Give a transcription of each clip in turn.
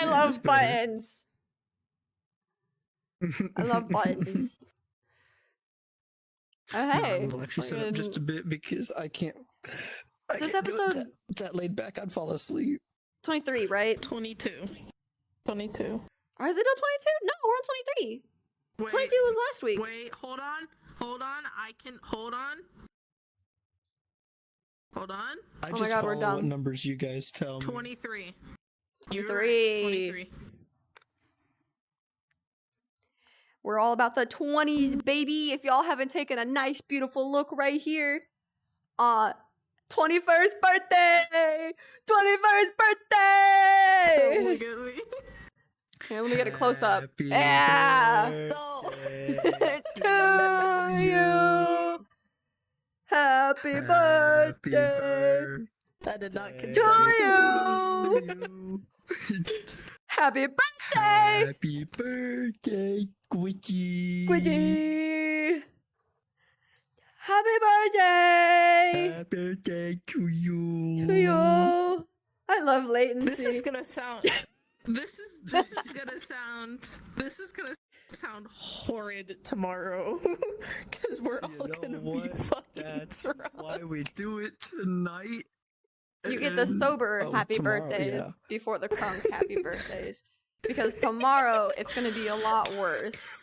love buttons. I love buttons. Oh, hey. I'll actually set up just a bit because I can't. Is this episode that laid back? I'd fall asleep. 23, right? 22. 22. Or is it still 22? No, we're on 23. Wait, 22 was last week. Wait, hold on. I can hold on. I Oh my God, we're follow dumb. what numbers you guys tell me. 23. 23. We're all about the 20s, baby. If y'all haven't taken a nice, beautiful look right here. 21st birthday! 21st birthday! Oh, look at me. Here, let me get a close up. Happy Yeah! birthday To you! Happy birthday! I did not birthday To you! Happy birthday! Happy birthday, Squidgy! Squidgy! Happy birthday! Happy birthday to you! To you! I love latency. This is gonna sound. This is gonna sound horrid tomorrow, because we're all gonna be fucking That's drunk. why we do it tonight. You get the sober happy tomorrow, birthdays yeah. before the crunk happy birthdays. Because tomorrow it's gonna be a lot worse.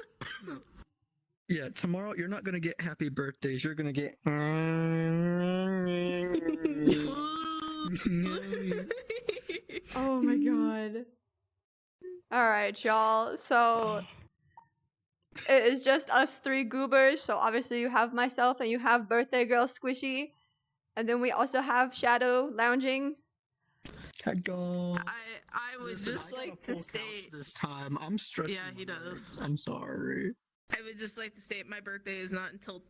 Yeah, tomorrow you're not gonna get happy birthdays. You're gonna get. Oh my god. Alright, y'all. So it is just us three goobers. So obviously you have myself and you have birthday girl Squishy. And then we also have Shadow lounging. I would just like to state this time. I'm stretching. Yeah, he does. I'm sorry. I would just like to state my birthday is not until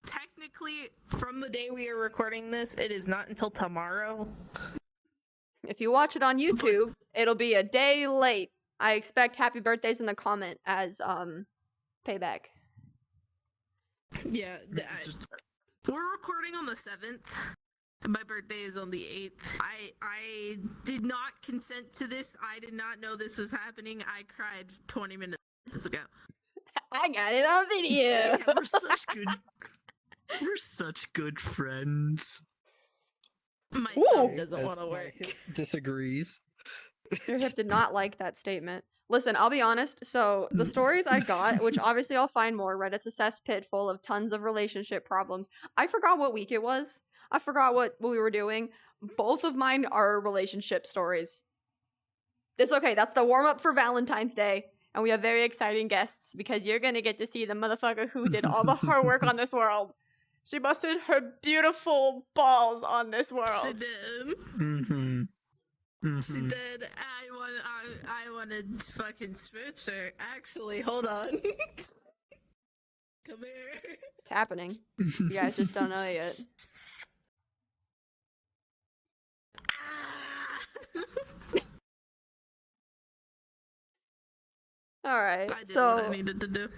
technically from the day we are recording this, it is not until tomorrow. If you watch it on YouTube, it'll be a day late. I expect happy birthdays in the comment as payback. Yeah, we're recording on the 7th. And my birthday is on the 8th. I did not consent to this. I did not know this was happening. I cried 20 minutes ago. I got it on video. Yeah, we're such good friends. My Ooh. thumb doesn't As want to my work. hip disagrees. Your hip did not like that statement. Listen, I'll be honest. So the stories I got, which obviously I'll find more, Reddit's a cesspit full of tons of relationship problems. I forgot what week it was. I forgot what we were doing. Both of mine are relationship stories. It's okay. That's the warm up for Valentine's Day. And we have very exciting guests because you're going to get to see the motherfucker who did all the hard work on this world. She busted her beautiful balls on this world. She did. Mm-hmm. She did. I wanted to fucking smooch her. Actually, hold on. Come here. It's happening. You guys just don't know yet. All right. I did So what I needed to do.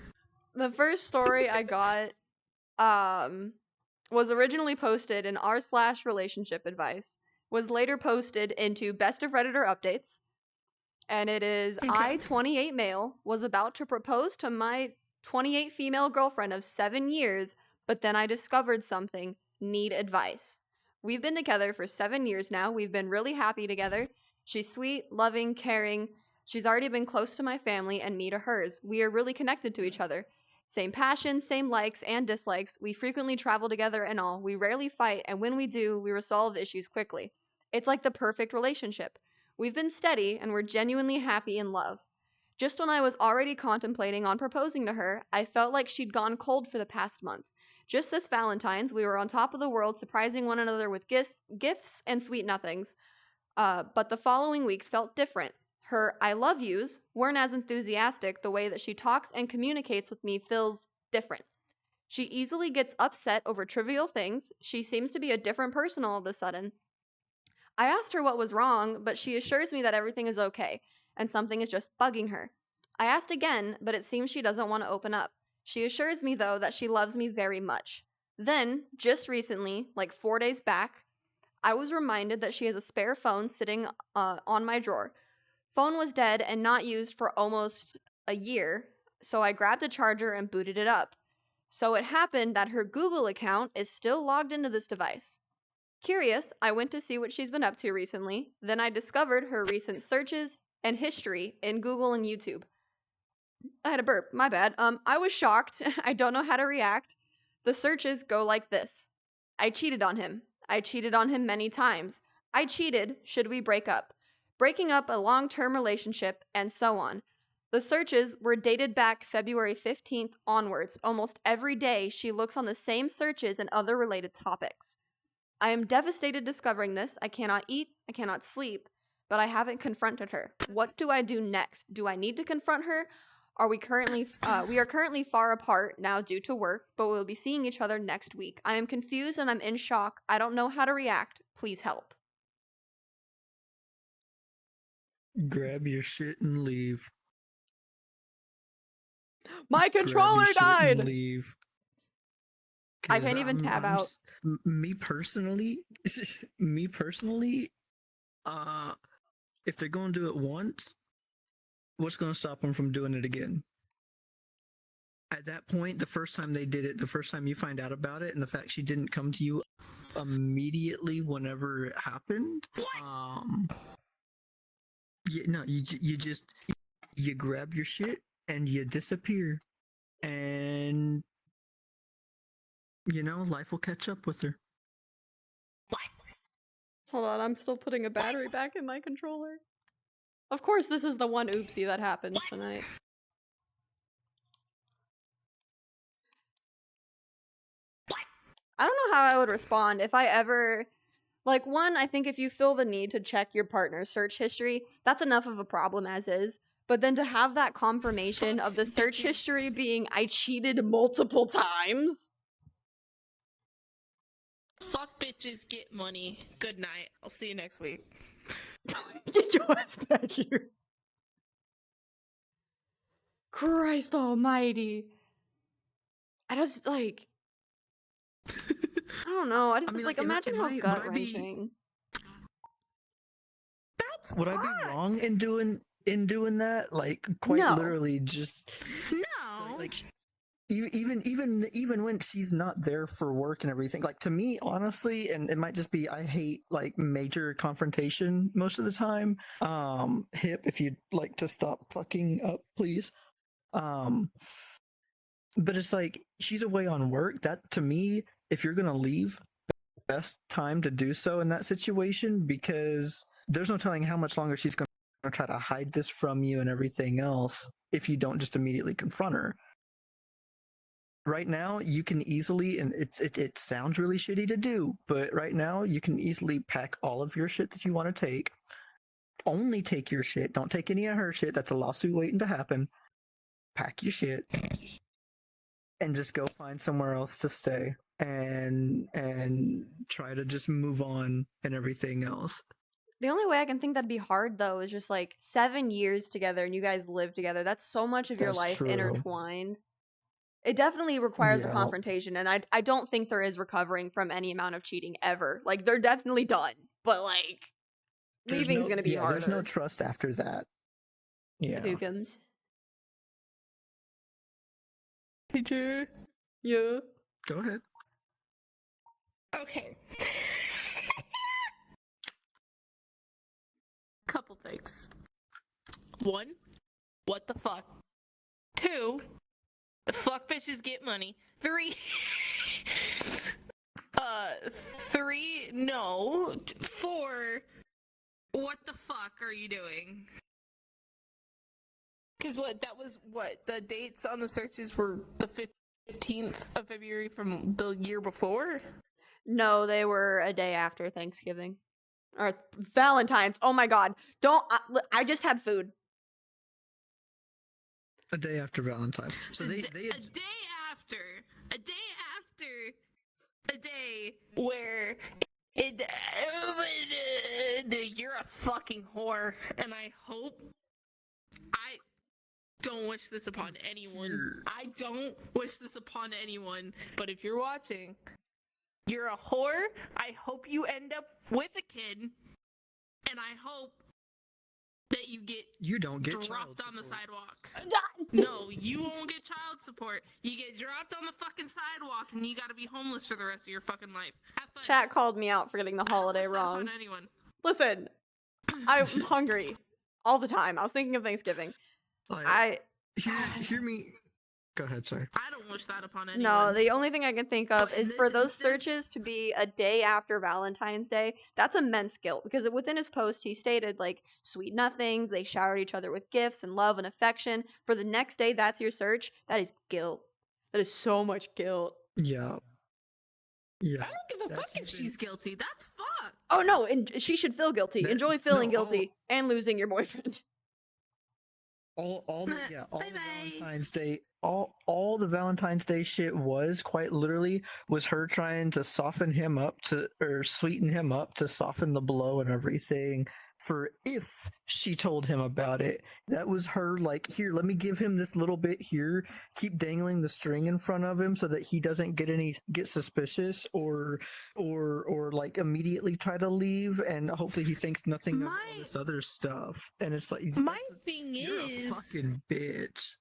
the first story I got was originally posted in r/relationship advice, was later posted into best of Redditor updates, and it is Okay. I, 28 male, was about to propose to my 28 female girlfriend of 7 years, but then I discovered something, need advice. We've been together for 7 years now. We've been really happy together. She's sweet, loving, caring. She's already been close to my family and me to hers. We are really connected to each other. Same passions, same likes and dislikes. We frequently travel together and all. We rarely fight, and when we do, we resolve issues quickly. It's like the perfect relationship. We've been steady, and we're genuinely happy in love. Just when I was already contemplating on proposing to her, I felt like she'd gone cold for the past month. Just this Valentine's, we were on top of the world, surprising one another with gifts and sweet nothings. But the following weeks felt different. Her I love yous weren't as enthusiastic. The way that she talks and communicates with me feels different. She easily gets upset over trivial things. She seems to be a different person all of a sudden. I asked her what was wrong, but she assures me that everything is okay, and something is just bugging her. I asked again, but it seems she doesn't want to open up. She assures me, though, that she loves me very much. Then, just recently, like 4 days back, I was reminded that she has a spare phone sitting on my drawer. Phone was dead and not used for almost a year, so I grabbed a charger and booted it up. So it happened that her Google account is still logged into this device. Curious, I went to see what she's been up to recently. Then I discovered her recent searches and history in Google and YouTube. I had a burp, my bad. I was shocked. I don't know how to react. The searches go like this. I cheated on him. I cheated on him many times. I cheated. Should we break up? Breaking up a long-term relationship, and so on. The searches were dated back February 15th onwards. Almost every day, she looks on the same searches and other related topics. I am devastated discovering this. I cannot eat. I cannot sleep. But I haven't confronted her. What do I do next? Do I need to confront her? We are currently far apart now due to work, but we'll be seeing each other next week. I am confused and I'm in shock. I don't know how to react. Please help. Grab your shit and leave. My Grab your controller shit and died! leave. I 'Cause can't even tab I'm out. me personally, if they're going to do it once, what's going to stop them from doing it again? At that point, the first time they did it, the first time you find out about it, and the fact she didn't come to you immediately whenever it happened, you grab your shit and you disappear, and life will catch up with her. Hold on, I'm still putting a battery back in my controller. Of course, this is the one oopsie that happens tonight. I don't know how I would respond if I ever... Like, one, I think if you feel the need to check your partner's search history, that's enough of a problem as is. But then to have that confirmation of the search history being, I cheated multiple times... Fuck bitches, get money. Good night. I'll see you next week. Get your ass back here. Christ almighty. I just, like... I don't know. I mean, like, like, imagine am how I- would I be- gut-wrenching. That's Would I be hot. wrong in doing that? Like, quite No. literally, just No. like even when she's not there for work and everything. Like, to me, honestly, and it might just be I hate like major confrontation most of the time. Hip, if you'd like to stop fucking up, please. But it's like she's away on work. That, to me, if you're gonna leave, best time to do so in that situation, because there's no telling how much longer she's gonna try to hide this from you and everything else if you don't just immediately confront her. Right now, you can easily, and it sounds really shitty to do, but right now you can easily pack all of your shit that you want to take. Only take your shit. Don't take any of her shit. That's a lawsuit waiting to happen. Pack your shit and just go find somewhere else to stay and try to just move on and everything else. The only way I can think that'd be hard, though, is just like 7 years together and you guys live together. That's so much of your That's life true. intertwined. It definitely requires a Yeah. confrontation, and I don't think there is recovering from any amount of cheating ever. Like, they're definitely done, but like, leaving's gonna be harder. There's no trust after that. Yeah. Hookums. Teacher. Yeah. Go ahead. Okay. Couple things. 1, what the fuck? 2, fuck bitches get money. 3, 3, no. 4, what the fuck are you doing? Because the dates on the searches were the 15th of February from the year before? No, they were a day after Thanksgiving. Or Valentine's. Oh my god. I just had food. A day after Valentine's. So they a day after a day where you're a fucking whore, and I don't wish this upon anyone. I don't wish this upon anyone, but if you're watching, you're a whore. I hope you end up with a kid, and I hope that you get You don't get dropped child on the support. sidewalk. No, you won't get child support. You get dropped on the fucking sidewalk and you gotta be homeless for the rest of your fucking life. Have fun. Chat called me out for getting the I don't holiday wish that upon wrong. anyone. Listen, I'm hungry all the time. I was thinking of Thanksgiving. Like, hear me. Go ahead, sorry. I don't wish that upon anyone. No, the only thing I can think of But in is for this those instance- searches to be a day after Valentine's Day. That's immense guilt because within his post he stated like sweet nothings, they showered each other with gifts and love and affection. For the next day, that's your search. That is guilt. That is so much guilt. Yeah. Yeah. I don't give a fuck That's if she's guilty. That's fucked. Oh no, and she should feel guilty. That- Enjoy feeling no, guilty and losing your boyfriend. All the Bye-bye. Valentine's Day, all the Valentine's Day shit was quite literally was her trying to soften him up or sweeten him up to soften the blow and everything for if she told him about it. That was her like, here, let me give him this little bit here, keep dangling the string in front of him so that he doesn't get suspicious or like immediately try to leave, and hopefully he thinks nothing of all this other stuff. And it's like, My thing you're a is, fucking bitch.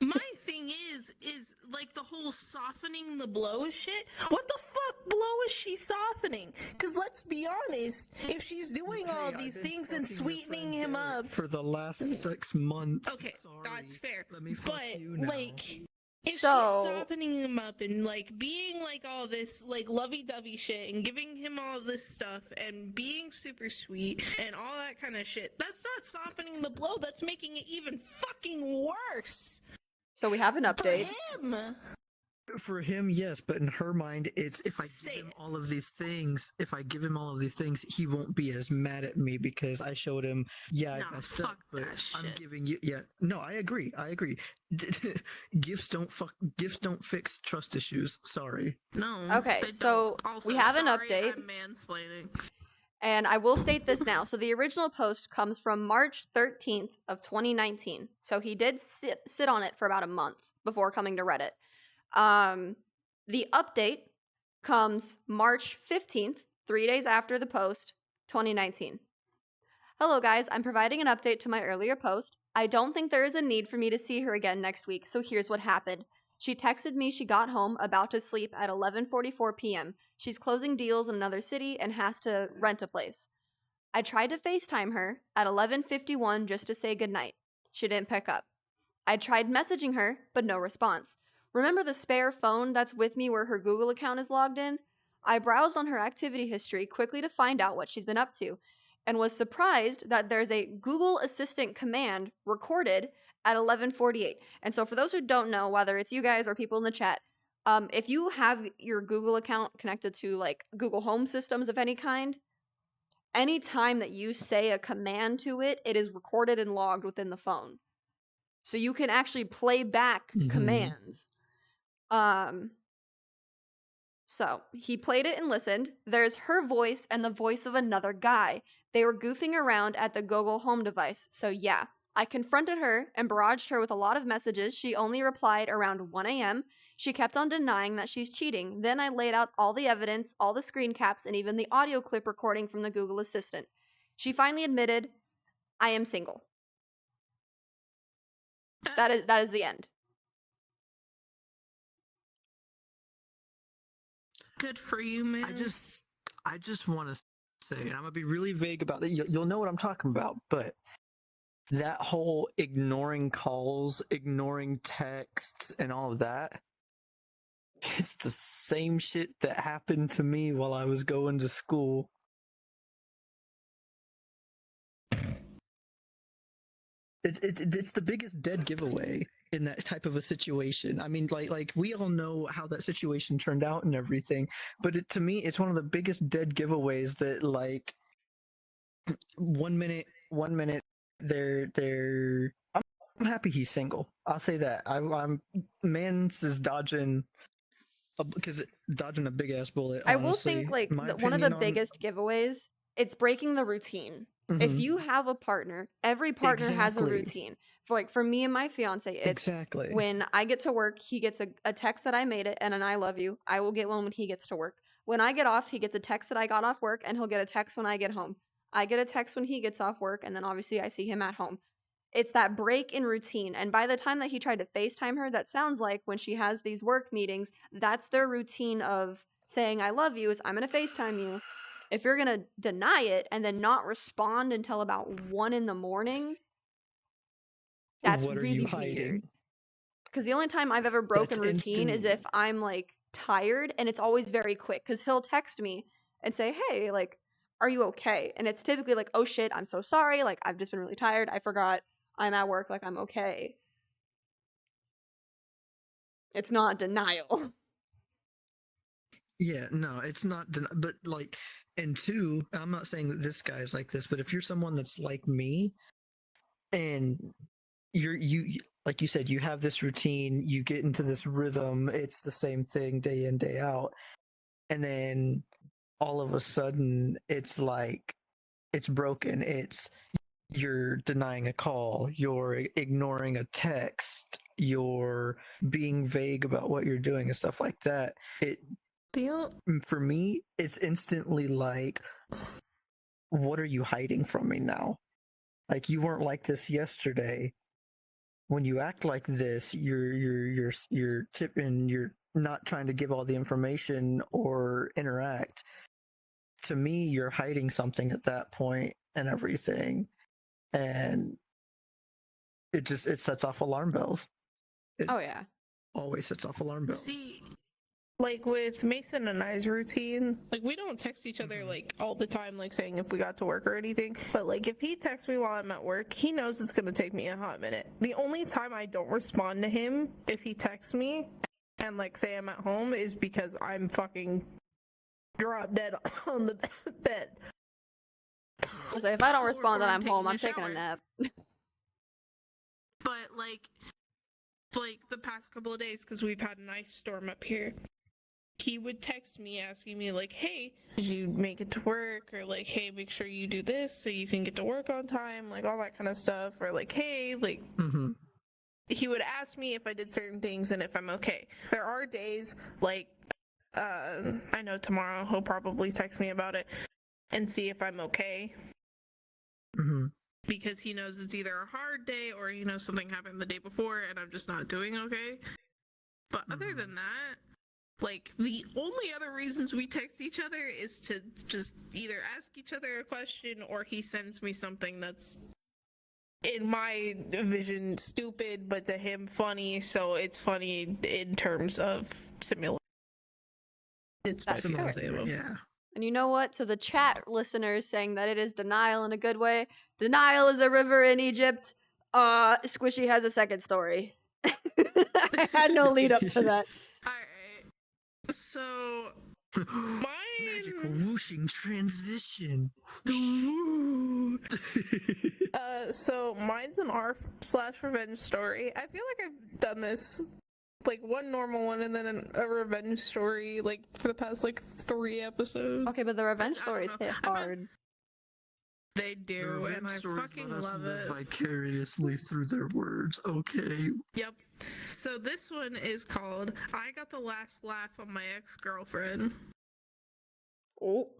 my thing is like the whole softening the blow shit. What the fuck blow is she softening? Because let's be honest, if she's doing all Hey, I've these been things and fucking your sweetening friend him Derek up, for the last 6 months. okay, Sorry. that's fair. Let me fuck But you now. like, if So- she's softening him up and like being like all this like lovey-dovey shit and giving him all this stuff and being super sweet and all that kind of shit, that's not softening the blow. That's making it even fucking worse So we have an for update. him. For him, yes, but in her mind, it's if I Say give him it. all of these things, he won't be as mad at me because I showed him, yeah, I Nah, messed up, fuck but that I'm shit. giving you, yeah, no, I agree. Gifts don't fix trust issues. Sorry. No. Okay, they so don't. Also, we have an sorry, update. I'm mansplaining. And I will state this now. So the original post comes from March 13th of 2019. So he did sit on it for about a month before coming to Reddit. The update comes March 15th, 3 days after the post, 2019. Hello guys, I'm providing an update to my earlier post. I don't think there is a need for me to see her again next week, so here's what happened. She texted me she got home about to sleep at 11:44 p.m. She's closing deals in another city and has to rent a place. I tried to FaceTime her at 11:51 just to say goodnight. She didn't pick up. I tried messaging her, but no response. Remember the spare phone that's with me where her Google account is logged in? I browsed on her activity history quickly to find out what she's been up to, and was surprised that there's a Google Assistant command recorded at 11:48. And so for those who don't know, whether it's you guys or people in the chat, if you have your Google account connected to like Google Home systems of any kind, any time that you say a command to it, it is recorded and logged within the phone. So you can actually play back commands. So he played it and listened. There's her voice and the voice of another guy. They were goofing around at the Google Home device. So yeah, I confronted her and barraged her with a lot of messages. She only replied around 1 a.m. She kept on denying that she's cheating. Then I laid out all the evidence, all the screen caps, and even the audio clip recording from the Google Assistant. She finally admitted, I am single. That is the end. Good for you, man. I just want to say, and I'm gonna be really vague about that. You'll know what I'm talking about, but that whole ignoring calls, ignoring texts, and all of that, it's the same shit that happened to me while I was going to school. It's the biggest dead giveaway in that type of a situation. I mean, like we all know how that situation turned out and everything, but to me, it's one of the biggest dead giveaways that like one minute they're I'm happy he's single. I'll say that. I'm Mans is dodging because dodging a big ass bullet. I will honestly. think like My one of the opinion on- biggest giveaways, it's breaking the routine. If Mhm. you have a partner, every partner has a Exactly. routine. For me and my fiance, it's Exactly. when I get to work, he gets a text that I made it and an I love you. I will get one when he gets to work. When I get off, he gets a text that I got off work, and he'll get a text when I get home. I get a text when he gets off work, and then obviously I see him at home. It's that break in routine. And by the time that he tried to FaceTime her, that sounds like when she has these work meetings, that's their routine of saying, I love you, is I'm going to FaceTime you. If you're going to deny it and then not respond until about 1 in the morning, that's What are really you weird. hiding? Because the only time I've ever broken That's routine is if instant. I'm like tired, and it's always very quick. Because he'll text me and say, hey, like, are you okay? And it's typically like, oh shit, I'm so sorry. Like, I've just been really tired. I forgot I'm at work. Like, I'm okay. It's not denial. Yeah, no, it's not. But like, and two, I'm not saying that this guy's like this, but if you're someone that's like me, and like you said, you have this routine, you get into this rhythm, it's the same thing day in, day out, and then all of a sudden, it's like it's broken. You're denying a call, you're ignoring a text, you're being vague about what you're doing and stuff like that. For me, it's instantly like, what are you hiding from me now? Like, you weren't like this yesterday. When you act like this, you're tipping, you're not trying to give all the information or interact. To me, you're hiding something at that point and everything. And it sets off alarm bells. Oh, yeah. Always sets off alarm bells. See, like with Mason and I's routine, like we don't text each other Mhm. like all the time, like saying if we got to work or anything. But like if he texts me while I'm at work, he knows it's gonna take me a hot minute. The only time I don't respond to him if he texts me and like say I'm at home is because I'm fucking drop dead on the bed. So if I don't respond, then Or I'm home. I'm taking taking a nap. But like the past couple of days, because we've had an ice storm up here, he would text me asking me like, hey, did you make it to work? Or like, hey, make sure you do this so you can get to work on time, like all that kind of stuff. Or like, hey, like Mm-hmm. he would ask me if I did certain things and if I'm okay. There are days like I know tomorrow he'll probably text me about it and see if I'm okay. Mm-hmm. Because he knows it's either a hard day or he knows something happened the day before and I'm just not doing okay. But other than that, like the only other reasons we text each other is to just either ask each other a question or he sends me something that's in my vision stupid but to him funny, so it's funny in terms of similar. It's That's my fair. fiance of. Yeah. And you know what? To the chat listeners saying that it is denial in a good way, denial is a river in Egypt. Squishy has a second story. I had no lead up to that. Alright. So Magical whooshing transition. So mine's an r/revenge story. I feel like I've done this like one normal one and then a revenge story like for the past like 3 episodes. Okay, but the revenge I don't stories know. hit I've been- hard. They do, and I fucking love it. Vicariously through their words. Okay. Yep. So this one is called I Got the Last Laugh on My Ex-Girlfriend. Oh.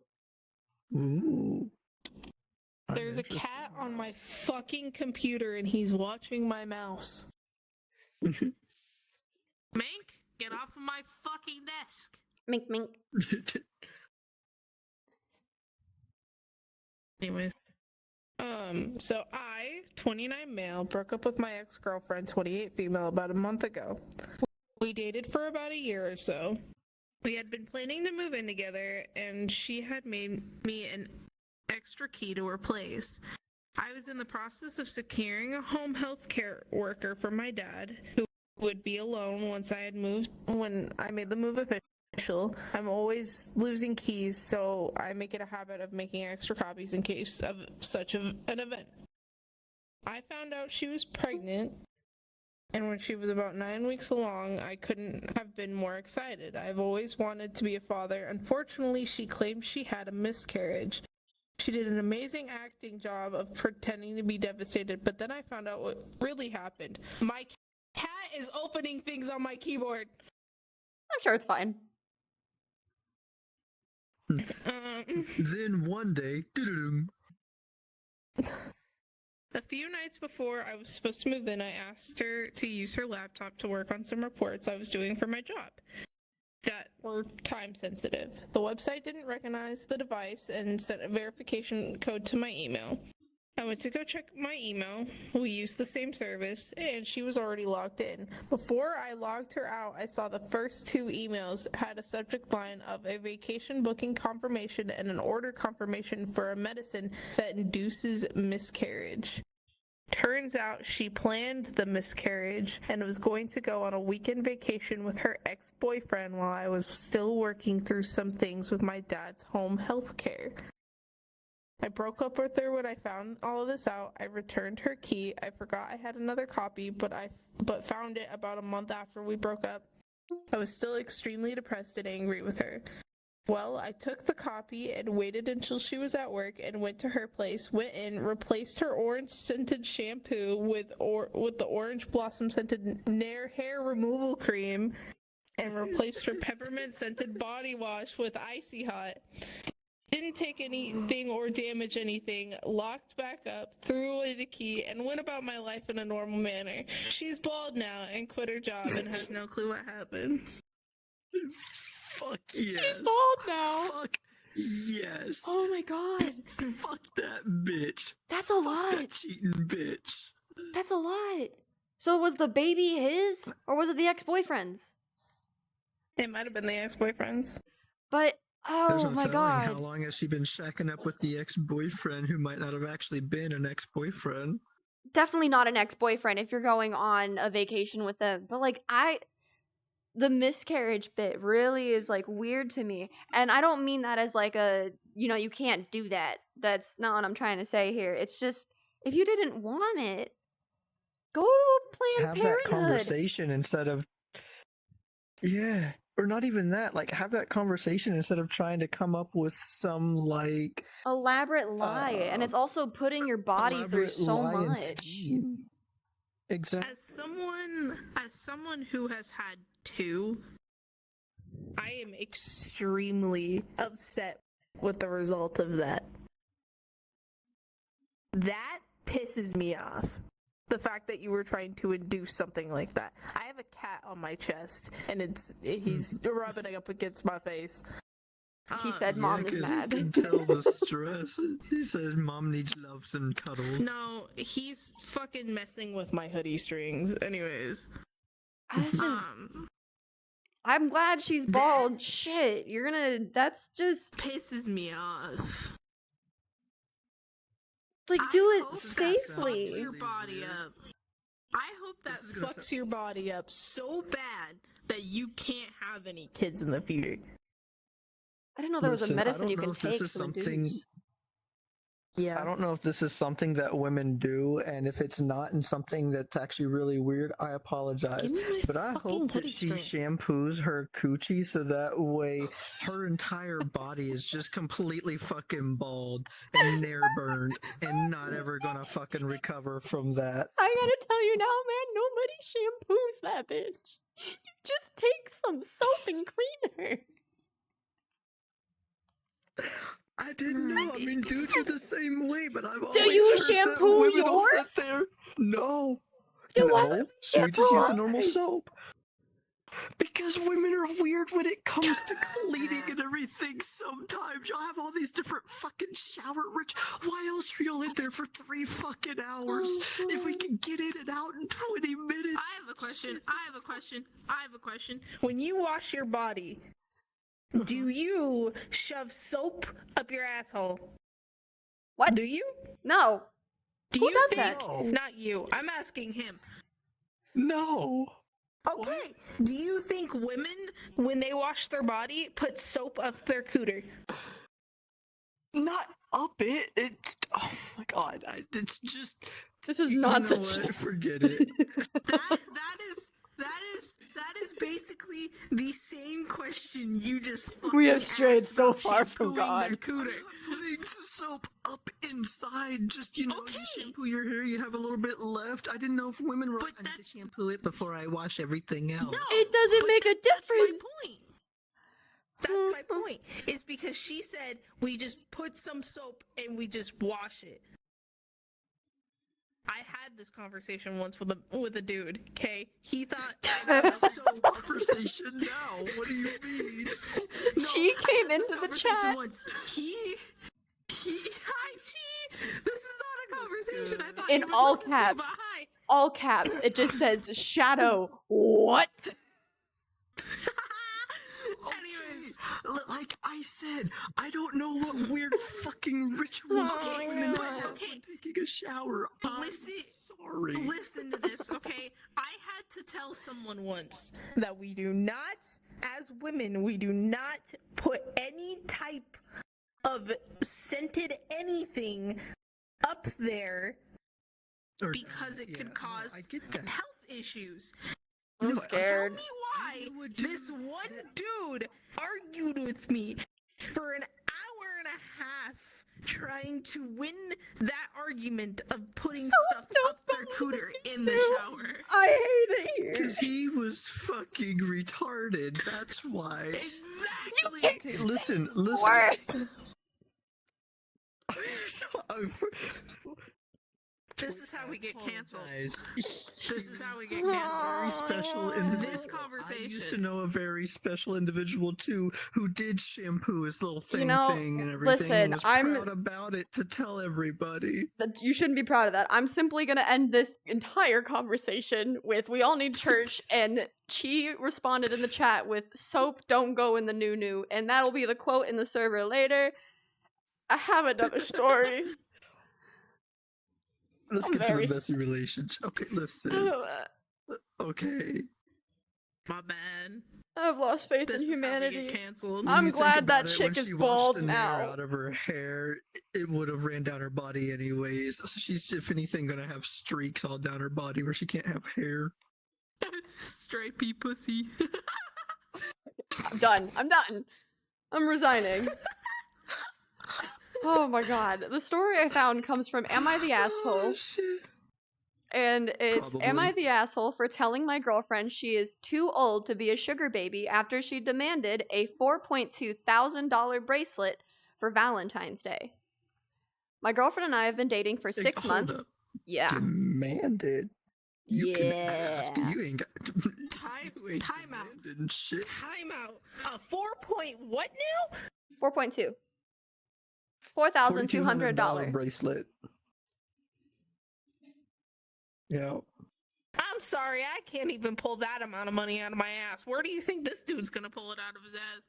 Ooh. There's a cat on my fucking computer and he's watching my mouse. Mank, get off of my fucking desk. Mink, mink. Anyways. So I, 29 male, broke up with my ex-girlfriend, 28 female, about a month ago. We dated for about a year or so. We had been planning to move in together, and she had made me an extra key to her place. I was in the process of securing a home health care worker for my dad, who would be alone once I had moved, when I made the move official. I'm always losing keys, so I make it a habit of making extra copies in case of such an event. I found out she was pregnant, and when she was about 9 weeks along, I couldn't have been more excited. I've always wanted to be a father. Unfortunately, she claimed she had a miscarriage. She did an amazing acting job of pretending to be devastated, but then I found out what really happened. My cat is opening things on my keyboard. I'm sure it's fine. Then one day, A few nights before I was supposed to move in, I asked her to use her laptop to work on some reports I was doing for my job that were time sensitive. The website didn't recognize the device and sent a verification code to my email. I went to go check my email. We used the same service, and she was already logged in. Before I logged her out, I saw the first 2 emails had a subject line of a vacation booking confirmation and an order confirmation for a medicine that induces miscarriage. Turns out she planned the miscarriage and was going to go on a weekend vacation with her ex-boyfriend while I was still working through some things with my dad's home health care. I broke up with her when I found all of this out. I returned her key. I forgot I had another copy, but found it about a month after we broke up. I was still extremely depressed and angry with her. Well, I took the copy and waited until she was at work and went to her place, went in, replaced her orange-scented shampoo with the orange blossom-scented Nair hair removal cream, and replaced her peppermint-scented body wash with Icy Hot. Didn't take anything or damage anything, locked back up, threw away the key, and went about my life in a normal manner. She's bald now and quit her job and has no clue what happened. Fuck yes. She's bald now. Fuck yes. Oh my god. Fuck that bitch. That's a Fuck lot. that cheating bitch. That's a lot. So was the baby his, or was it the ex-boyfriend's? It might have been the ex-boyfriend's. But There's oh no my telling god. how long has she been shacking up with the ex-boyfriend who might not have actually been an ex-boyfriend? Definitely not an ex-boyfriend if you're going on a vacation with them. But like the miscarriage bit really is like weird to me. And I don't mean that as like a, you can't do that. That's not what I'm trying to say here. It's just if you didn't want it, go to a Planned Have that Parenthood. conversation instead of or not even that. Like, have that conversation instead of trying to come up with some like Elaborate lie, and it's also putting your body through elaborate so lie and much. scheme. Exactly. As someone who has had 2, I am extremely upset with the result of that. That pisses me off. The fact that you were trying to induce something like that. I have a cat on my chest, and he's rubbing it up against my face. He said mom is 'cause mad. You can tell the stress. He says mom needs loves and cuddles. No, he's fucking messing with my hoodie strings. Anyways. That's just, I'm glad she's bald. Shit, that's just Pisses me off. like I do it hope that safely. fucks your body up. I hope that fucks your body up so bad that you can't have any kids in the future. I didn't know there was a Listen, I medicine don't you know can if this take is to something- reduce. Yeah. I don't know if this is something that women do, and if it's not and something that's actually really weird, I apologize. Give me my But I fucking hope that hoodie she string. shampoos her coochie so that way her entire body is just completely fucking bald and nair burned and not ever gonna fucking recover from that. I gotta tell you now, man, nobody shampoos that bitch. You just take some soap and clean her. I didn't know. I mean, dudes are the same way, but I've always you heard that shampoo women will yours? sit there. No. Then why No. would we We shampoo just use the normal ours? soap. Because women are weird when it comes to cleaning and everything sometimes. Y'all have all these different fucking shower why else are y'all in there for 3 fucking hours? Oh, If we God. can get in and out in 20 minutes. I have a question. When you wash your body, do you shove soap up your asshole? What? Do you? No. Do Who you does think? that? No. Not you. I'm asking him. No. Okay. Do you think women, when they wash their body, put soap up their cooter? Not up it. Oh my god. It's just. This is You not know the what? Forget it. That is basically the same question you just We have fucking strayed asked so about far from shampooing their God. cooter. Putting the soap up inside, just you Okay. shampoo your hair. You have a little bit left. I didn't know if women were. But I need to shampoo it before I wash everything else. No, It doesn't but make a That's my difference. point. That's my point. It's because she said we just put some soap and we just wash it. I had this conversation once with a dude. Okay, he thought So conversation now. What do you mean? She I came had this into the conversation chat. Once. Hi, Chi. This is not a conversation I thought In you would all listen to, caps. but hi. All caps. It just says Shadow. What? Anyways, Like I said, I don't know what weird fucking rituals Oh my women God. have when taking a shower. I'm Listen- sorry. listen to this, okay? I had to tell someone once that we do not, as women, we do not put any type of scented anything up there Or- because it yeah, could no, cause I get that. health issues. I'm No, Tell scared. me I why would do this one dude argued with me for an hour and a half trying to win that argument of putting stuff up their cooter in the shower. I hate it here. Because he was fucking retarded. That's why. Exactly. Okay, listen. Worse. This is how we get canceled. Apologize. This is how we get Very canceled. special This individual. This I used to conversation. know a very special individual too, who did shampoo his little thing know, and everything. listen, and was I'm- proud about it to tell everybody. You shouldn't be proud of that. I'm simply gonna end this entire conversation with "We all need church," and Chi responded in the chat with "Soap don't go in the new," and that'll be the quote in the server later. I have another story. Let's I'm get to the very messy relationship. Okay, listen. Okay. My bad. I've lost faith This in is how we get humanity. canceled. When I'm you think glad about that it, chick when is she washed bald the nair now. out of her hair, it would have ran down her body anyways. So she's, if anything, gonna have streaks all down her body where she can't have hair. Stripey pussy. I'm done. I'm resigning. Oh my god. The story I found comes from Am I the Asshole? Oh, shit. And it's Am I Probably. the asshole for telling my girlfriend she is too old to be a sugar baby after she demanded a $4.2 thousand bracelet for Valentine's Day? My girlfriend and I have been dating for 6 Hold months. up. Yeah. Demanded. You can ask. Yeah. You ain't got you ain't Time out. demanding shit. Time out. A 4 point what now? 4.2. $4,200. bracelet. Yeah. I'm sorry, I can't even pull that amount of money out of my ass. Where do you think this dude's gonna pull it out of his ass?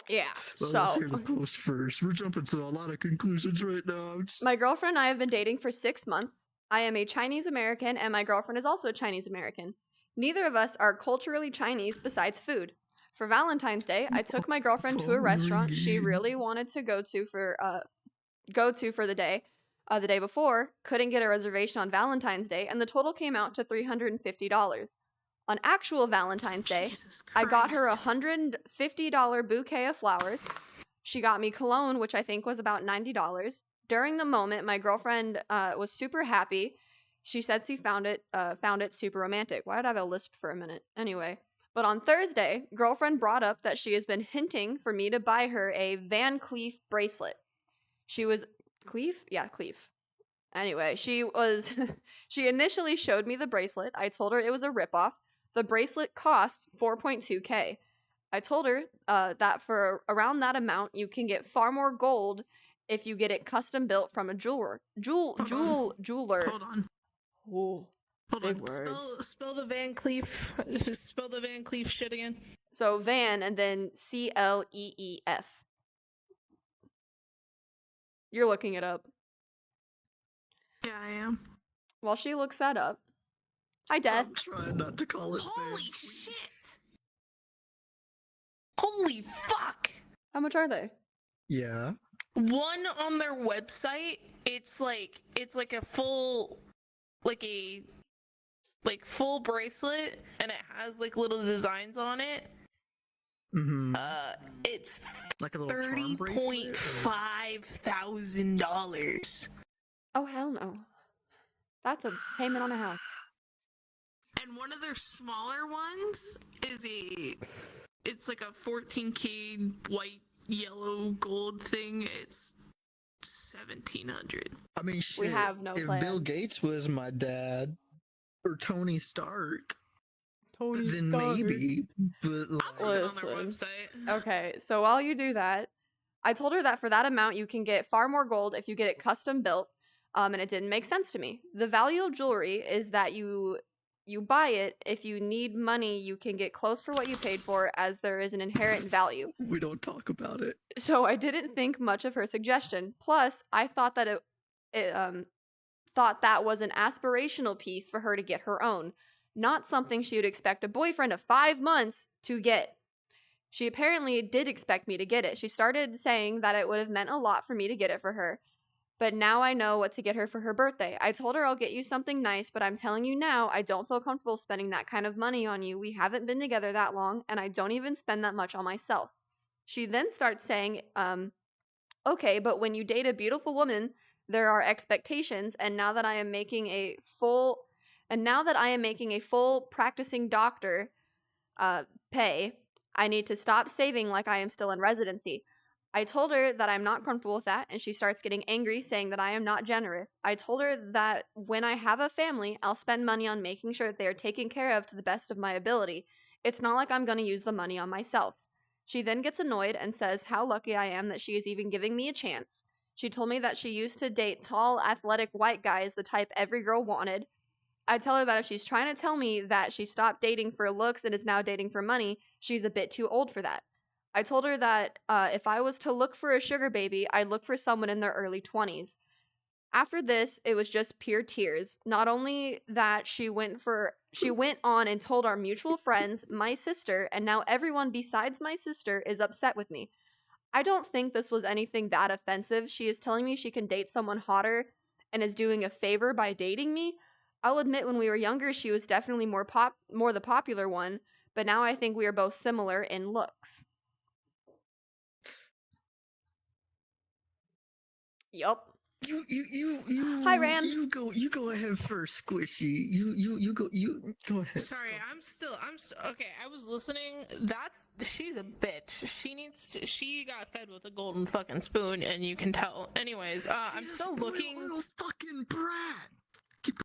Yeah. Well, let's So hear the post first. We're jumping to a lot of conclusions right now. I'm just- my girlfriend and I have been dating for 6 months. I am a Chinese American, and my girlfriend is also Chinese American. Neither of us are culturally Chinese besides food. For Valentine's Day, I took my girlfriend to a restaurant she really wanted to go to for the day. The day before, couldn't get a reservation on Valentine's Day, and the total came out to $350. On actual Valentine's Day, Jesus I got her a Christ. $150 bouquet of flowers. She got me cologne, which I think was about $90. During the moment, my girlfriend was super happy. She said she found it super romantic. Why did I have a lisp for a minute? Anyway, but on Thursday, girlfriend brought up that she has been hinting for me to buy her a Van Cleef bracelet. She was Cleef? Yeah, Cleef. Anyway, she initially showed me the bracelet. I told her it was a ripoff. The bracelet costs 4.2K. I told her that for around that amount, you can get far more gold if you get it custom built from a jeweler. Hold Jeweler. on. Ooh, Hold big on. words. Spell the Van Cleef. Spell the Van Cleef shit again. So Van and then Cleef. You're looking it up. Yeah, I am. While she looks that up, hi Death. I'm trying not to call it. Holy Van Cleef. shit! Holy fuck! How much are they? Yeah. One on their website, it's like a full, full bracelet, and it has like little designs on it. Mm-hmm. It's Like a little charm bracelet. $30,500. Oh hell no. That's a payment on a house. And one of their smaller ones is it's like a 14K white, yellow, gold thing. It's $1,700. I mean, shit. have no if plan. Bill Gates was my dad or Tony Stark, Tony then Stark. maybe. But I'm like, looking on their Listen. website. Okay, so while you do that, I told her that for that amount you can get far more gold if you get it custom built, and it didn't make sense to me. The value of jewelry is that you buy it. If you need money, you can get close for what you paid for, as there is an inherent value. we don't talk about it. So I didn't think much of her suggestion. Plus, I thought that thought that was an aspirational piece for her to get her own, not something she would expect a boyfriend of 5 months to get. She apparently did expect me to get it. She started saying that it would have meant a lot for me to get it for her. But now I know what to get her for her birthday. I told her I'll get you something nice, but I'm telling you now, I don't feel comfortable spending that kind of money on you. We haven't been together that long, and I don't even spend that much on myself. She then starts saying, okay, but when you date a beautiful woman, there are expectations, and now that I am making a full practicing doctor pay, I need to stop saving like I am still in residency. I told her that I'm not comfortable with that, and she starts getting angry, saying that I am not generous. I told her that when I have a family, I'll spend money on making sure that they are taken care of to the best of my ability. It's not like I'm going to use the money on myself. She then gets annoyed and says how lucky I am that she is even giving me a chance. She told me that she used to date tall, athletic white guys, the type every girl wanted. I tell her that if she's trying to tell me that she stopped dating for looks and is now dating for money, she's a bit too old for that. I told her that if I was to look for a sugar baby, I'd look for someone in their early 20s. After this, it was just pure tears. Not only that, she went on and told our mutual friends, my sister, and now everyone besides my sister is upset with me. I don't think this was anything that offensive. She is telling me she can date someone hotter and is doing a favor by dating me. I'll admit when we were younger, she was definitely more the popular one, but now I think we are both similar in looks. Yup. You Hi, Rand. You go ahead first, Squishy. You go ahead. Sorry, I'm still okay. I was listening. She's a bitch. She got fed with a golden fucking spoon, and you can tell. Anyways, I'm still looking. Little fucking brat.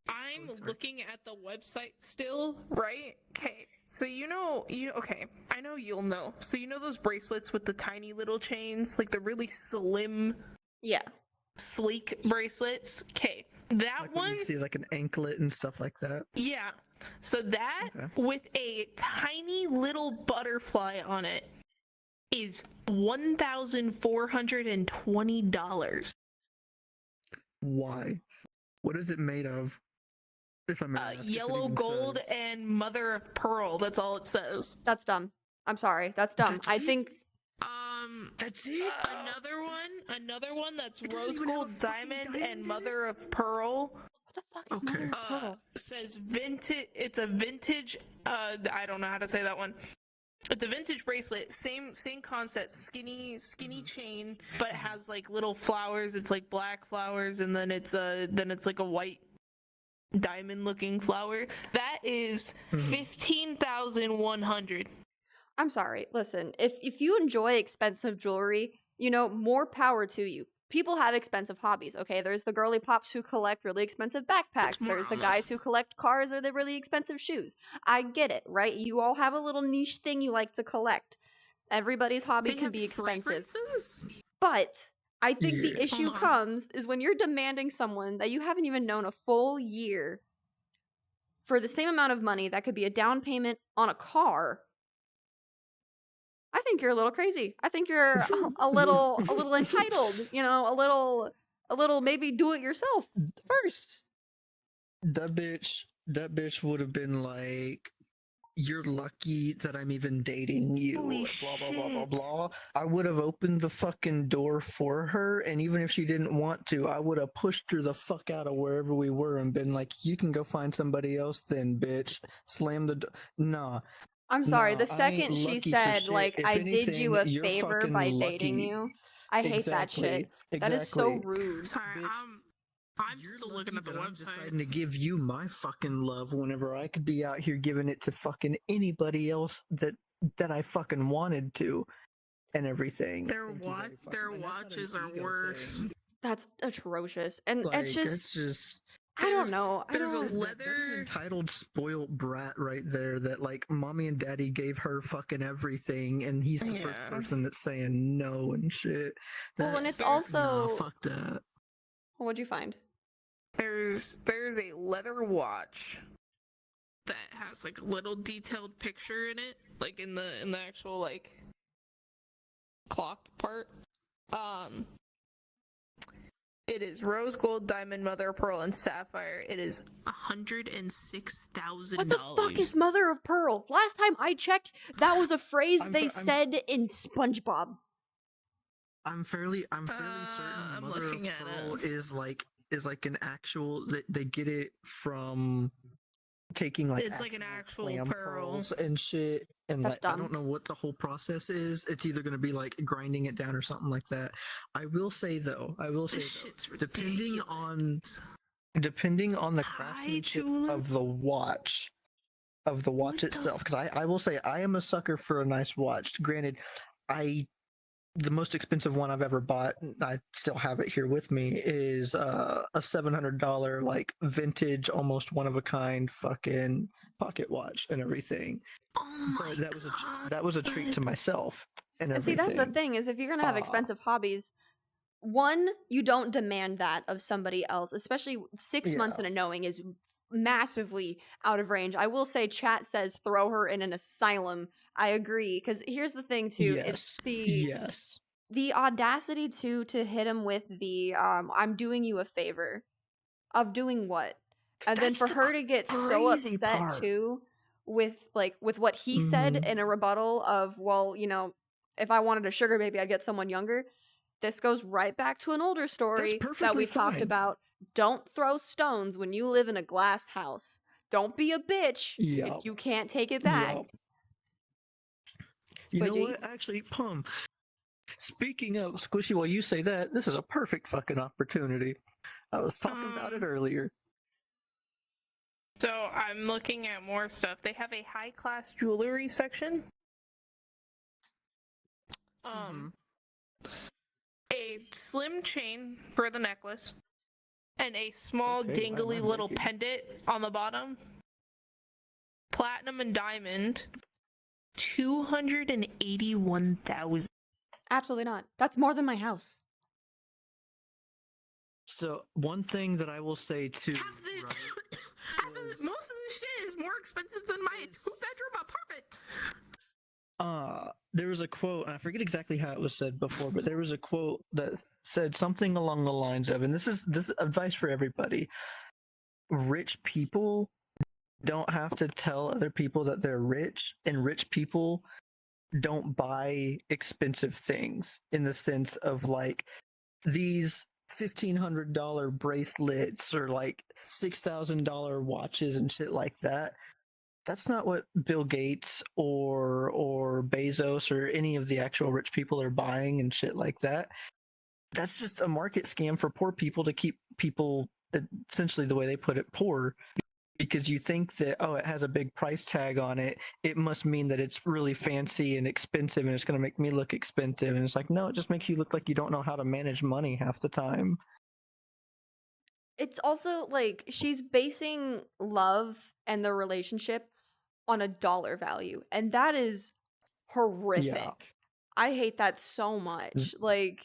I'm looking at the website still, right? Okay. So okay, I know you'll know. So you know those bracelets with the tiny little chains, like the really slim, Yeah. sleek bracelets? Okay, that Like one. you see like an anklet and stuff like that. Yeah. So that Okay. with a tiny little butterfly on it is $1,420. Why? What is it made of? If I'm Yellow gold and mother of pearl. That's all it says. That's dumb. I'm sorry. That's dumb. That's I it? think That's it. Another one that's It doesn't rose even have gold a fucking diamond diamond in and it? mother of pearl. what the fuck is Okay. mother of pearl? Says vintage. It's a vintage. I don't know how to say that one. It's a vintage bracelet. Same concept. Skinny chain, but it has like little flowers. It's like black flowers, and then it's like a white diamond looking flower. That is 15,100. I'm sorry. Listen, if you enjoy expensive jewelry, more power to you. People have expensive hobbies, okay? There's the girly pops who collect really expensive backpacks. There's the guys who collect cars or the really expensive shoes. I get it, right? You all have a little niche thing you like to collect. Everybody's hobby can be expensive. Fragrances? But I think the Yeah. issue Hold on. comes is when you're demanding someone that you haven't even known a full year for the same amount of money that could be a down payment on a car. I think you're a little crazy. I think you're a little entitled, a little maybe do it yourself first. That bitch would have been like, you're lucky that I'm even dating you. Holy blah blah blah blah shit. blah. I would have opened the fucking door for her, and even if she didn't want to, I would have pushed her the fuck out of wherever we were and been like, you can go find somebody else then, bitch. Slam the door. Nah. I'm sorry. Nah, The I ain't second she lucky for said, shit. like, If I did you a anything, you're favor fucking by dating lucky. you, I hate that shit. That is so rude. Sorry, Bitch, I'm You're still looking at lucky the that I'm deciding website. to give you my fucking love whenever I could be out here giving it to fucking anybody else that I fucking wanted to, and everything. Their Thank you very fucking their much. And that's not an watches are ego worse. thing. That's atrocious. And Like, it's it's just, just I don't know. I There's a don't. that's an leather. entitled, spoiled brat right there. That like, mommy and daddy gave her fucking everything, and he's the first Yeah. person that's saying no and shit. Well, and it's There's- also. fuck that. What'd you find? There's a leather watch that has like a little detailed picture in it, like in the actual like clock part. It is rose gold, diamond, mother of pearl, and sapphire. It is $106,000. What the fuck is mother of pearl? Last time I checked, that was a phrase they said in SpongeBob. I'm fairly certain I'm mother of looking at pearl it. is like an actual. They get it from taking like It's like an actual clam pearl. pearls and shit, and That's like I dumb. don't know what the whole process is. It's either going to be like grinding it down or something like that. I will say though, This shit's depending ridiculous. on the Hi, craftsmanship Julep. of the watch What the itself, because I will say I am a sucker for a nice watch. Granted, the most expensive one I've ever bought, and I still have it here with me, is a $700 like vintage, almost one of a kind fucking pocket watch and everything. Oh my But god. that was a treat to myself and And see, everything. that's the thing, is if you're gonna have expensive hobbies, one, you don't demand that of somebody else, especially 6 months in a knowing is massively out of range. I will say chat says throw her in an asylum. I agree, because here's the thing too, it's Yes. the audacity too to hit him with the I'm doing you a favor. Of doing what? And then That's for the her to get so crazy upset part. too with what he said Mhm. in a rebuttal of, well, you know, if I wanted a sugar baby, I'd get someone younger. This goes right back to an older story that perfectly we talked fine. about. Don't throw stones when you live in a glass house. Don't be a bitch Yup. if you can't take it back. Yup. You know Squidgy. what? Actually, Pum, speaking of Squishy, while you say that, this is a perfect fucking opportunity. I was talking about it earlier. So I'm looking at more stuff. They have a high class jewelry section. A slim chain for the necklace, and a small Okay, why am dangly I little breaking? pendant on the bottom. Platinum and diamond. 281,000. Absolutely not. That's more than my house. So one thing that I will say too, Most of this shit is more expensive than my two-bedroom apartment. there was a quote, and I forget exactly how it was said before, but there was a quote that said something along the lines of, and this is advice for everybody: rich people don't have to tell other people that they're rich, and rich people don't buy expensive things in the sense of like these $1,500 bracelets or like $6,000 watches and shit like that. That's not what Bill Gates or Bezos or any of the actual rich people are buying and shit like that. That's just a market scam for poor people to keep people, essentially the way they put it, poor. Because you think that, oh, it has a big price tag on it, it must mean that it's really fancy and expensive and it's going to make me look expensive. And it's like, no, it just makes you look like you don't know how to manage money half the time. It's also like she's basing love and the relationship on a dollar value, and that is horrific. I hate that so much. Like,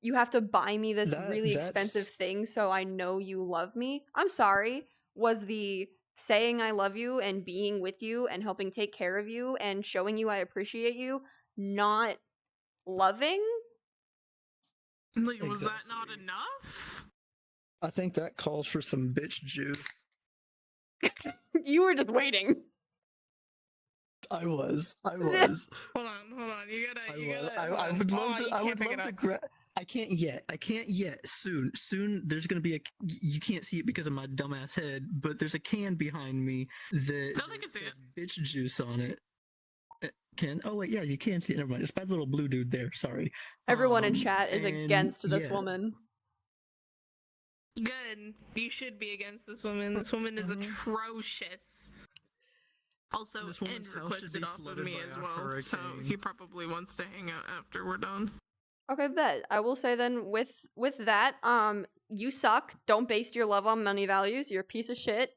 you have to buy me this really expensive thing so I know you love me. I'm sorry. Was the saying I love you and being with you and helping take care of you and showing you I appreciate you not loving? Like, was that not enough? I think that calls for some bitch juice. You were just waiting. I was. Hold on. You gotta. I would love to. I would pick love it to up. grab. I can't yet. Soon. There's gonna be you can't see it because of my dumbass head, but there's a can behind me that No, they can see says it. bitch juice on it. Oh wait, yeah, you can see it. Never mind. It's by the little blue dude there. Sorry. Everyone in chat is and against this yeah. woman. Good. You should be against this woman. This woman is atrocious. Also, This woman's and house should requested be off of flooded me by as a well, so hurricane. he probably wants to hang out after we're done. Okay, bet. I will say then with that, you suck. Don't base your love on money values. You're a piece of shit.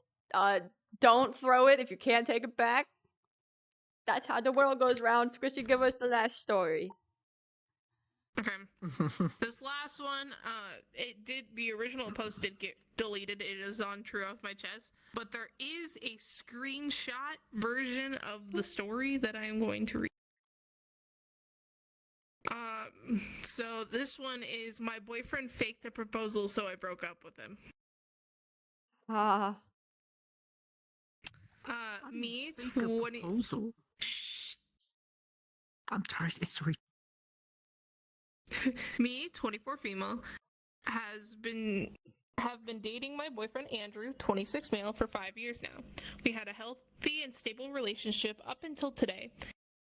Don't throw it if you can't take it back. That's how the world goes round. Squishy, give us the last story. Okay. This last one, the original post did get deleted. It is on True Off My Chest. But there is a screenshot version of the story that I am going to read. So this one is my boyfriend faked a proposal, so I broke up with him. Ah. Me, Fake a 20. proposal. I'm sorry. Sorry. Me, 24 female, have been dating my boyfriend Andrew, 26 male, for 5 years now. We had a healthy and stable relationship up until today.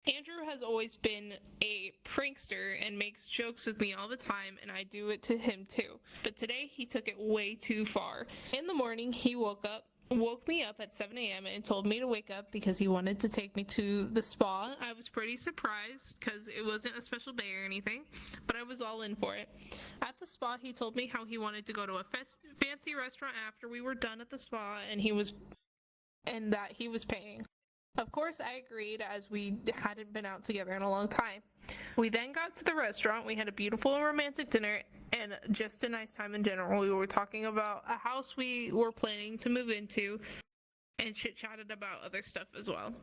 Andrew has always been a prankster and makes jokes with me all the time, and I do it to him too. But today he took it way too far. In the morning, he woke me up at 7 a.m. and told me to wake up because he wanted to take me to the spa. I was pretty surprised because it wasn't a special day or anything, but I was all in for it. At the spa, he told me how he wanted to go to a fancy restaurant after we were done at the spa, and that he was paying. Of course, I agreed, as we hadn't been out together in a long time. We then got to the restaurant. We had a beautiful and romantic dinner and just a nice time in general. We were talking about a house we were planning to move into and chit-chatted about other stuff as well.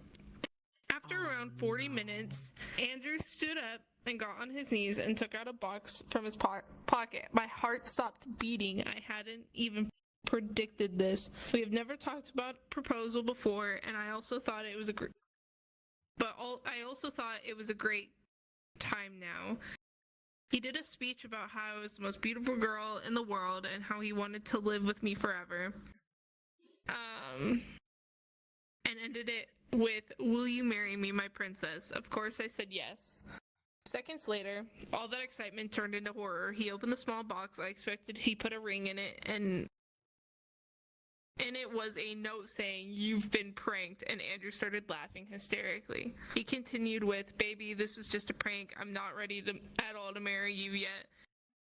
After around 40 minutes, Andrew stood up and got on his knees and took out a box from his pocket. My heart stopped beating. I hadn't even predicted this. We have never talked about proposal before, and I also thought it was I also thought it was a great time now. He did a speech about how I was the most beautiful girl in the world and how he wanted to live with me forever. And ended it with, "Will you marry me, my princess?" Of course I said yes. Seconds later, all that excitement turned into horror. He opened the small box. I expected he put a ring in it, and it was a note saying, "You've been pranked," and Andrew started laughing hysterically. He continued with, "Baby, this was just a prank. I'm not ready at all to marry you yet."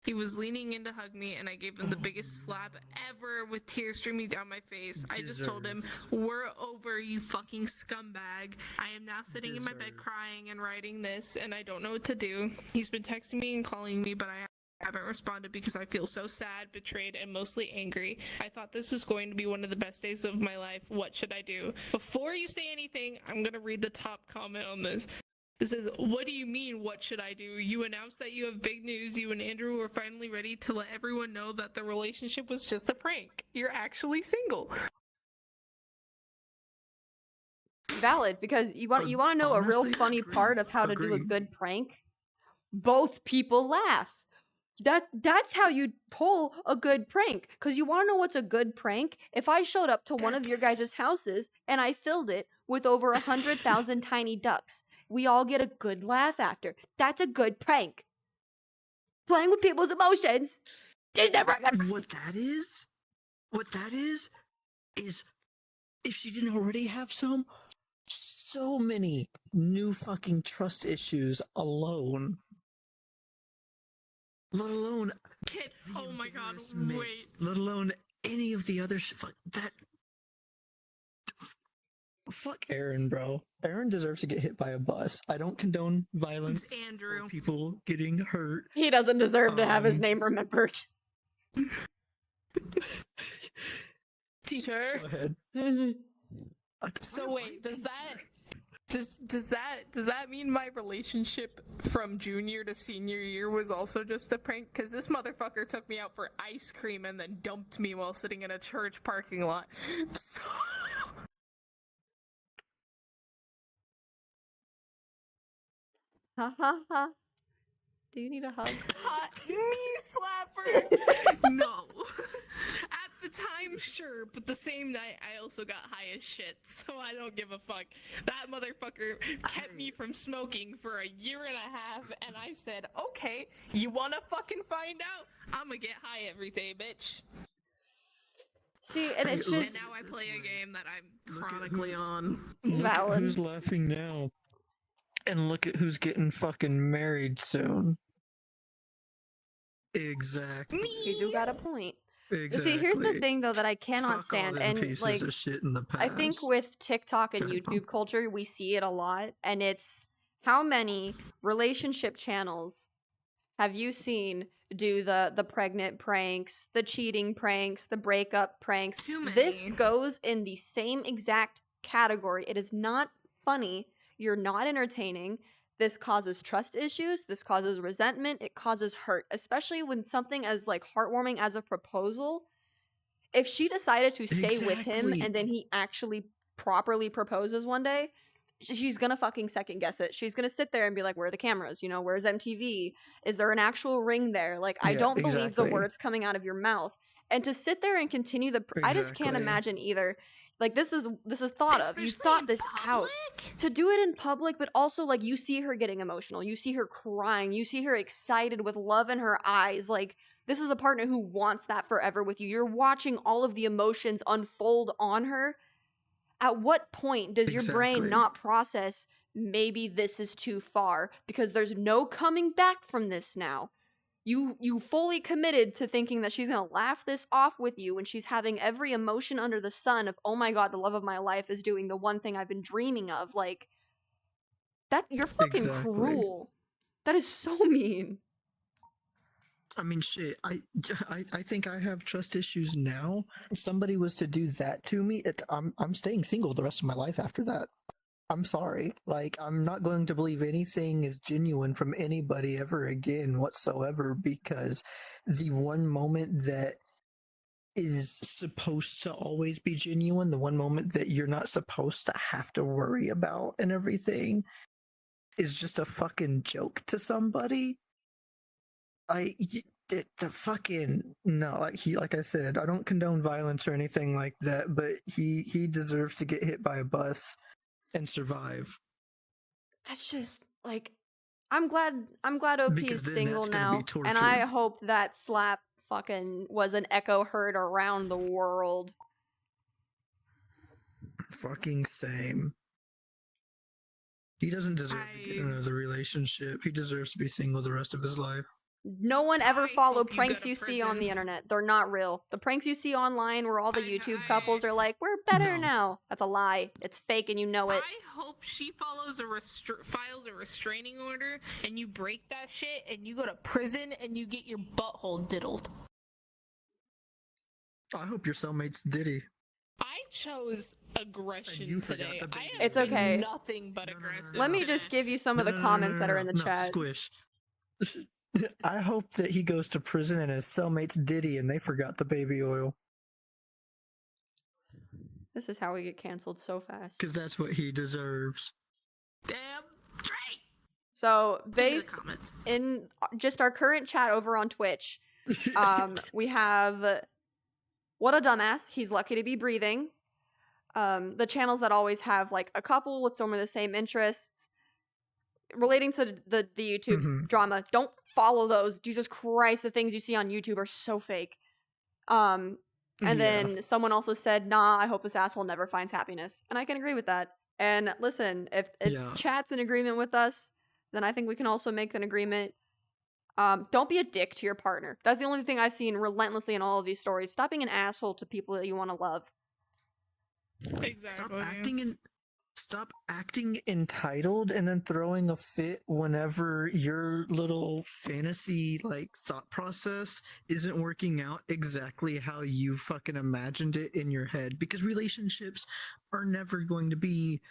He was leaning in to hug me, and I gave him the biggest slap ever with tears streaming down my face. I just told him, "We're over, you fucking scumbag." I am now sitting in my bed crying and writing this, and I don't know what to do. He's been texting me and calling me, but I haven't responded because I feel so sad, betrayed, and mostly angry. I thought this was going to be one of the best days of my life. What should I do? Before you say anything, I'm going to read the top comment on this. It says, "What do you mean, what should I do? You announced that you have big news. You and Andrew were finally ready to let everyone know that the relationship was just a prank. You're actually single." Valid, because you want to know a real Honestly, funny part of how to do a agreed. good prank? Both people laugh. That's how you pull a good prank. Because you want to know what's a good prank? If I showed up to one of your guys' houses and I filled it with over 100,000 tiny ducks, we all get a good laugh after. That's a good prank. Playing with people's emotions is never a good. What that is if she didn't already have so many new fucking trust issues alone. Let alone Oh my god, embarrassment, wait. let alone any of the other Fuck Aaron, bro. Aaron deserves to get hit by a bus. I don't condone violence It's Andrew. or people getting hurt. He doesn't deserve to have his Um, name remembered. Teacher. Go ahead. So wait, does that mean my relationship from junior to senior year was also just a prank? Because this motherfucker took me out for ice cream and then dumped me while sitting in a church parking lot. So... Ha ha ha. Do you need a hug? Hot knee slapper. No. At the time, sure, but the same night I also got high as shit, so I don't give a fuck. That motherfucker kept me from smoking for a year and a half, and I said, "Okay, you wanna fucking find out? I'ma get high every day, bitch." See, and it's Hey, just And now I play a game that I'm Look at chronically who's- on. Look at valid. who's laughing now. And look at who's getting fucking married soon. Exactly. You do got a point. Exactly. See, here's the thing though that I cannot Fuck all stand, them and pieces like of shit in the past. I think with TikTok and Go ahead, Pump. YouTube culture, we see it a lot, and it's how many relationship channels have you seen do the pregnant pranks, the cheating pranks, the breakup pranks? Too This many. goes in the same exact category. It is not funny. You're not entertaining. This causes trust issues. This causes resentment. It causes hurt, especially when something as like heartwarming as a proposal. If she decided to stay with him Exactly. and then he actually properly proposes one day, she's gonna fucking second guess it. She's gonna sit there and be like, where are the cameras? You know, where's MTV? Is there an actual ring there? Like, I Yeah, don't believe the exactly. words coming out of your mouth. And to sit there and continue I just can't Exactly. imagine either. Like, this is thought of. You Especially thought in this out. public? To do it in public, but also like you see her getting emotional. You see her crying. You see her excited with love in her eyes. Like, this is a partner who wants that forever with you. You're watching all of the emotions unfold on her. At what point does your brain Exactly. not process maybe this is too far because there's no coming back from this now? You fully committed to thinking that she's going to laugh this off with you when she's having every emotion under the sun of, "Oh my god, the love of my life is doing the one thing I've been dreaming of." Like, that you're fucking Exactly. cruel. That is so mean. I mean, shit. I think I have trust issues now. If somebody was to do that to me, I'm staying single the rest of my life after that. I'm sorry. Like, I'm not going to believe anything is genuine from anybody ever again whatsoever, because the one moment that is supposed to always be genuine, the one moment that you're not supposed to have to worry about and everything, is just a fucking joke to somebody. The fucking no, like I said, I don't condone violence or anything like that, but he deserves to get hit by a bus and survive. That's just like, I'm glad OP Because is then single that's gonna now, be torture. and I hope that slap fucking was an echo heard around the world. Fucking same. He doesn't deserve to get another relationship. He deserves to be single the rest of his life. No one ever I follow hope you go pranks to you see on prison. the internet. They're not real. The pranks you see online where all the YouTube I- couples are like, "We're better No. now." That's a lie. It's fake and you know it. I hope she follows files a restraining order and you break that shit and you go to prison and you get your butthole diddled. I hope your cellmate's Diddy. I chose aggression You forgot today. the I baby. have It's been okay. nothing but No, no, no, no, aggressive. Let me today. just give you some of the comments that are in the No, chat. Squish. I hope that he goes to prison and his cellmate's Diddy and they forgot the baby oil. This is how we get canceled so fast. Because that's what he deserves. Damn straight. So, Give me the based comments. in just our current chat over on Twitch, we have What a Dumbass. He's lucky to be breathing. The channels that always have like a couple with some of the same interests relating to the YouTube Mhm. drama. Don't follow those. Jesus Christ, the things you see on YouTube are so fake. And Yeah. then someone also said, "Nah, I hope this asshole never finds happiness," and I can agree with that. And listen, if Yeah. chat's in agreement with us, then I think we can also make an agreement. Don't be a dick to your partner. That's the only thing I've seen relentlessly in all of these stories. Stop being an asshole to people that you want to love. Exactly. Stop acting Entitled and then throwing a fit whenever your little fantasy thought process isn't working out exactly how you fucking imagined it in your head, because relationships are never going to be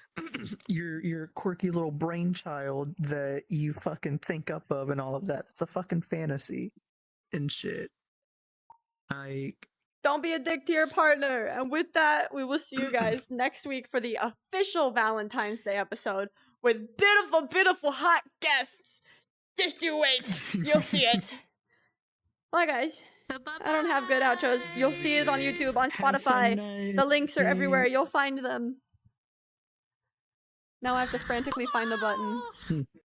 your quirky little brainchild that you fucking think up of and all of that. It's a fucking fantasy. and shit. Don't be a dick to your partner. And with that, we will see you guys next week for the official Valentine's Day episode with beautiful, beautiful hot guests. Just you wait. You'll see it. Bye, guys. I don't have good outros. You'll see it on YouTube, on Have a Spotify. nice The links are everywhere. day. You'll find them. Now I have to frantically find the button.